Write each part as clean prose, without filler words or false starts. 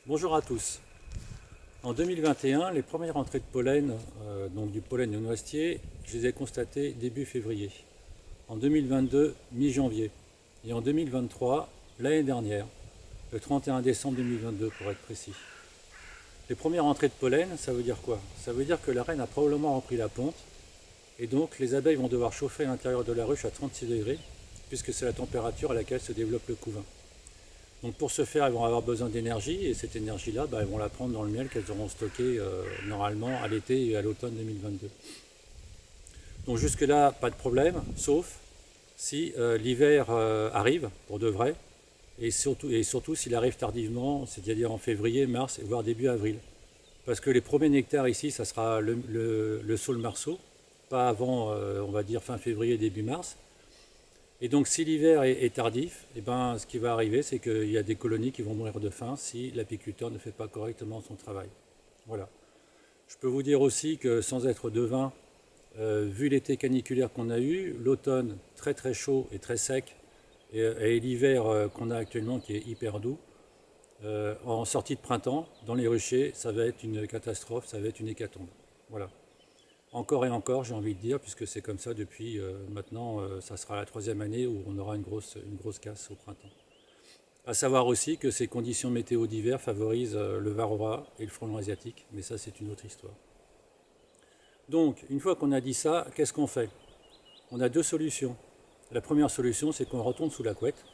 Bonjour à tous. En 2021, les premières entrées de pollen, donc du pollen de noisetier, je les ai constatées début février. En 2022, mi-janvier. Et en 2023, l'année dernière, le 31 décembre 2022 pour être précis. Les premières entrées de pollen, ça veut dire quoi? Ça veut dire que la reine a probablement rempli la ponte, et donc les abeilles vont devoir chauffer à l'intérieur de la ruche à 36 degrés, puisque c'est la température à laquelle se développe le couvain. Donc pour ce faire, elles vont avoir besoin d'énergie, et cette énergie-là, elles vont la prendre dans le miel qu'elles auront stocké normalement à l'été et à l'automne 2022. Donc jusque-là, pas de problème, sauf si l'hiver arrive pour de vrai, et surtout s'il arrive tardivement, c'est-à-dire en février, mars, voire début avril. Parce que les premiers nectars ici, ça sera le saule marceau, pas avant, on va dire, fin février, début mars. Et donc si l'hiver est tardif, ce qui va arriver, c'est qu'il y a des colonies qui vont mourir de faim si l'apiculteur ne fait pas correctement son travail. Voilà. Je peux vous dire aussi que sans être devin, vu l'été caniculaire qu'on a eu, l'automne très très chaud et très sec, et l'hiver qu'on a actuellement qui est hyper doux, en sortie de printemps, dans les ruchers, ça va être une catastrophe, ça va être une hécatombe. Voilà. Encore et encore, j'ai envie de dire, puisque c'est comme ça depuis maintenant, ça sera la troisième année où on aura une grosse casse au printemps. À savoir aussi que ces conditions météo d'hiver favorisent le varroa et le frelon asiatique, mais ça c'est une autre histoire. Donc, une fois qu'on a dit ça, qu'est-ce qu'on fait? On a deux solutions. La première solution, c'est qu'on retourne sous la couette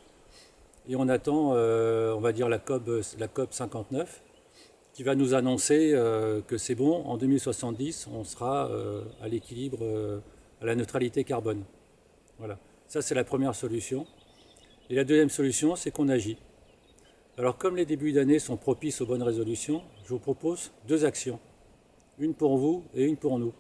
et on attend, on va dire, la COP 59, qui va nous annoncer que c'est bon, en 2070, on sera à l'équilibre, à la neutralité carbone. Voilà. Ça, c'est la première solution. Et la deuxième solution, c'est qu'on agit. Alors, comme les débuts d'année sont propices aux bonnes résolutions, je vous propose deux actions. Une pour vous et une pour nous.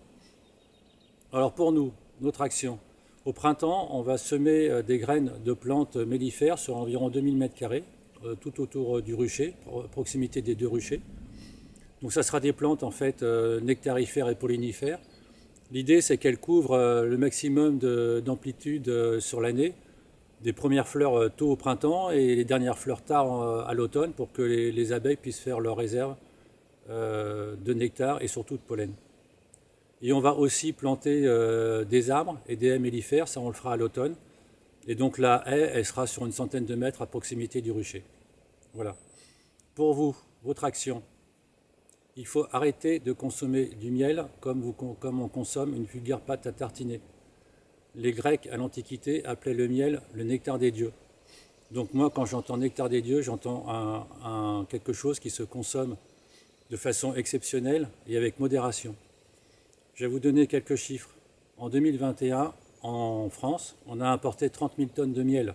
Alors, pour nous, notre action. Au printemps, on va semer des graines de plantes mellifères sur environ 2000 m2, tout autour du rucher, à proximité des deux ruchers. Donc ça sera des plantes en fait nectarifères et pollinifères. L'idée c'est qu'elles couvrent le maximum d'amplitude sur l'année, des premières fleurs tôt au printemps et les dernières fleurs tard à l'automne pour que les abeilles puissent faire leur réserve de nectar et surtout de pollen. Et on va aussi planter des arbres et des haies mellifères, ça on le fera à l'automne. Et donc la haie, elle sera sur une centaine de mètres à proximité du rucher. Voilà. Pour vous, votre action. Il faut arrêter de consommer du miel comme on consomme une vulgaire pâte à tartiner. Les Grecs à l'Antiquité appelaient le miel le nectar des dieux. Donc moi, quand j'entends nectar des dieux, j'entends quelque chose qui se consomme de façon exceptionnelle et avec modération. Je vais vous donner quelques chiffres. En 2021, en France, on a importé 30 000 tonnes de miel,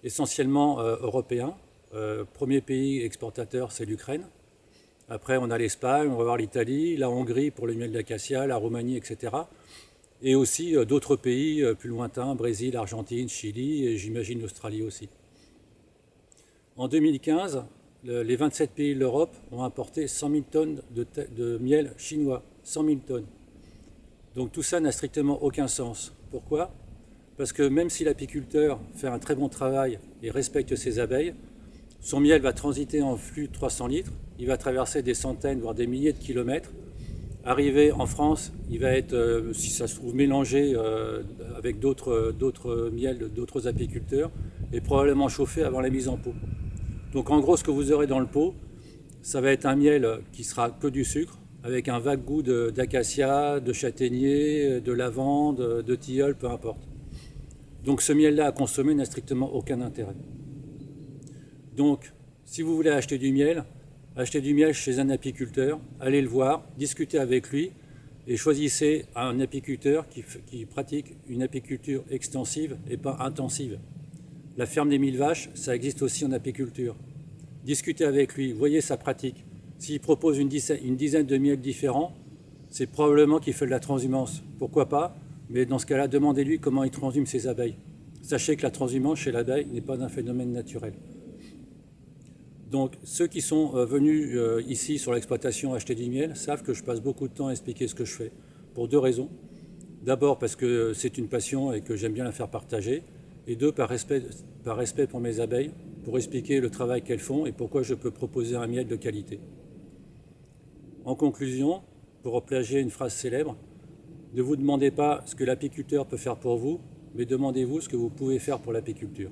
essentiellement européen. Premier pays exportateur, c'est l'Ukraine. Après, on a l'Espagne, on va voir l'Italie, la Hongrie pour le miel d'acacia, la Roumanie, etc. Et aussi d'autres pays plus lointains, Brésil, Argentine, Chili, et j'imagine l'Australie aussi. En 2015, les 27 pays de l'Europe ont importé 100 000 tonnes de miel chinois. 100 000 tonnes. Donc tout ça n'a strictement aucun sens. Pourquoi? Parce que même si l'apiculteur fait un très bon travail et respecte ses abeilles, son miel va transiter en flux de 300 litres, il va traverser des centaines, voire des milliers de kilomètres. Arrivé en France, il va être, si ça se trouve, mélangé avec d'autres miels, d'autres apiculteurs, et probablement chauffé avant la mise en pot. Donc en gros, ce que vous aurez dans le pot, ça va être un miel qui sera que du sucre, avec un vague goût d'acacia, de châtaignier, de lavande, de tilleul, peu importe. Donc ce miel-là à consommer n'a strictement aucun intérêt. Donc, si vous voulez acheter du miel chez un apiculteur, allez le voir, discutez avec lui et choisissez un apiculteur qui pratique une apiculture extensive et pas intensive. La ferme des 1000 vaches, ça existe aussi en apiculture. Discutez avec lui, voyez sa pratique. S'il propose une dizaine de miels différents, c'est probablement qu'il fait de la transhumance. Pourquoi pas? Mais dans ce cas-là, demandez-lui comment il transhume ses abeilles. Sachez que la transhumance chez l'abeille n'est pas un phénomène naturel. Donc ceux qui sont venus ici sur l'exploitation acheter du miel savent que je passe beaucoup de temps à expliquer ce que je fais, pour deux raisons. D'abord parce que c'est une passion et que j'aime bien la faire partager, et deux, par respect pour mes abeilles, pour expliquer le travail qu'elles font et pourquoi je peux proposer un miel de qualité. En conclusion, pour plagier une phrase célèbre, ne vous demandez pas ce que l'apiculteur peut faire pour vous, mais demandez-vous ce que vous pouvez faire pour l'apiculture.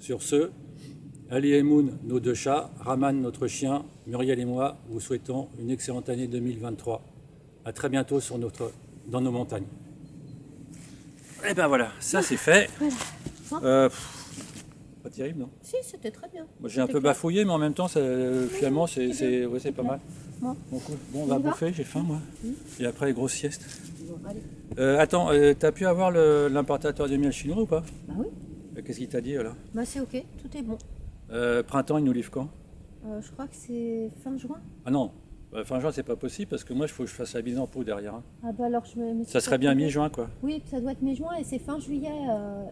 Sur ce, Ali et Moon, nos 2 chats, Raman, notre chien, Muriel et moi, vous souhaitons une excellente année 2023. À très bientôt dans nos montagnes. Et ben voilà, ça c'est fait. Voilà. Pas terrible, non? Si, c'était très bien. Moi, j'ai un peu bafouillé, mais en même temps, finalement, c'est pas mal. Bon. Bon, on va bouffer, j'ai faim, moi. Et après, grosse sieste. Bon, allez. Attends, t'as pu avoir l'importateur de miel chinois ou pas? Bah oui, Qu'est-ce qu'il t'a dit, là? bah c'est ok, tout est bon. Printemps, il nous livre quand? Je crois que c'est fin juin. Ah non, fin juin, c'est pas possible, parce que moi, il faut que je fasse la mise en pot derrière. Hein. Ah bah alors je me Ça serait bien mi-juin, quoi. Oui, ça doit être mi-juin et c'est fin juillet,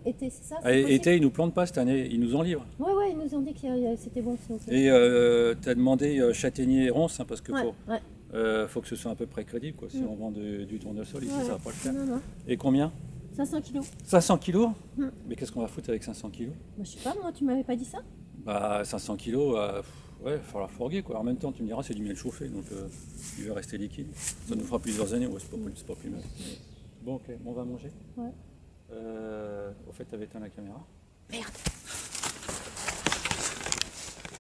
été, c'est ça? Ah, été, ils nous plantent pas cette année, ils nous en livrent. Ouais, ils nous ont dit que c'était bon, c'est ok. Et t'as demandé châtaignier et ronce, hein, parce que faut que ce soit à peu près crédible, quoi. Si on vend du tournesol, ici, ça va pas le faire. Non. Et combien? 500 kilos. 500 kilos? Mais qu'est-ce qu'on va foutre avec 500 kilos? Bah, je sais pas, moi tu m'avais pas dit ça? Bah 500 kilos, ouais, il va falloir fourguer, quoi. En même temps, tu me diras, c'est du miel chauffé, donc il va rester liquide. Ça nous fera plusieurs années, ouais, c'est pas plus mal. Bon, ok, on va manger. Ouais. Au fait, t'avais éteint la caméra? Merde.